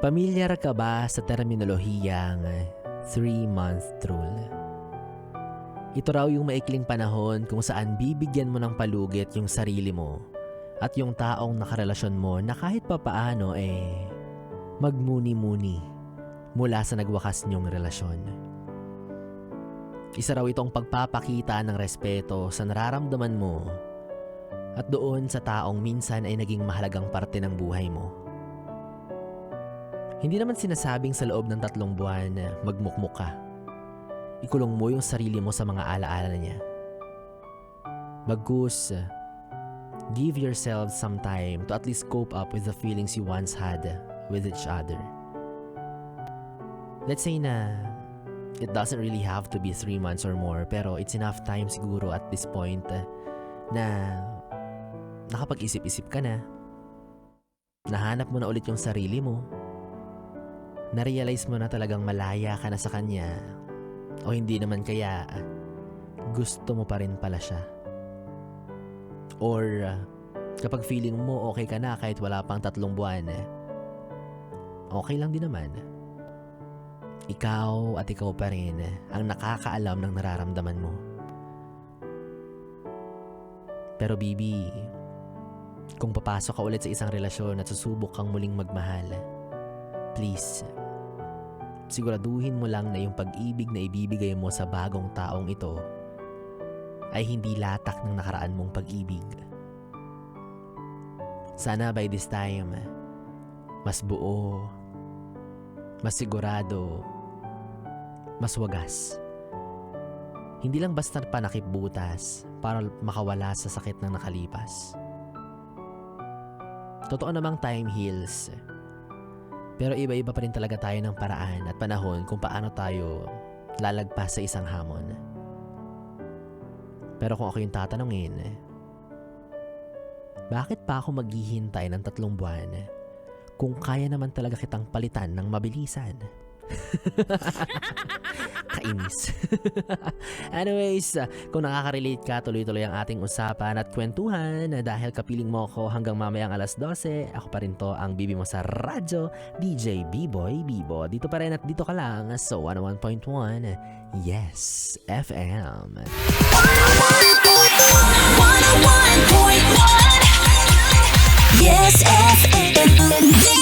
Pamilyar ka ba sa terminolohiyang 3-month rule? Ito raw yung maikling panahon kung saan bibigyan mo ng palugit yung sarili mo at yung taong nakarelasyon mo na kahit papaano magmuni-muni mula sa nagwakas niyong relasyon. Isa raw itong pagpapakita ng respeto sa nararamdaman mo at doon sa taong minsan ay naging mahalagang parte ng buhay mo. Hindi naman sinasabing sa loob ng 3 buwan magmukmuk ka. Ikulong mo yung sarili mo sa mga alaala niya. Bagkus, give yourself some time to at least cope up with the feelings you once had with each other. Let's say na it doesn't really have to be 3 months or more, pero it's enough time siguro at this point na nakapag-isip-isip ka na. Nahanap mo na ulit yung sarili mo. Na-realize mo na talagang malaya ka na sa kanya o hindi naman kaya gusto mo pa rin pala siya. Or kapag feeling mo okay ka na kahit wala pang 3 buwan, okay lang din naman. Ikaw at ikaw pa rin ang nakakaalam ng nararamdaman mo. Pero baby, kung papasok ka ulit sa isang relasyon at susubok kang muling magmahal, please, siguraduhin mo lang na yung pag-ibig na ibibigay mo sa bagong taong ito ay hindi latak ng nakaraan mong pag-ibig. Sana by this time, mas buo, mas sigurado, mas wagas. Hindi lang basta panakip butas para makawala sa sakit ng nakalipas. Totoo namang time heals. Pero iba-iba pa rin talaga tayo ng paraan at panahon kung paano tayo lalagpas sa isang hamon. Pero kung ako yung tatanungin, bakit pa ako maghihintay ng 3 buwan kung kaya naman talaga kitang palitan ng mabilisan? Kainis. Anyways, kung nakaka-relate ka, tuloy-tuloy ang ating usapan at kwentuhan dahil kapiling mo ako hanggang mamayang 12:00. Ako pa rin to, ang bibi mo sa radyo, DJ B-Boy Bibo. Dito pa rin at dito ka lang sa 101.1 Yes FM. 101.1 Yes FM.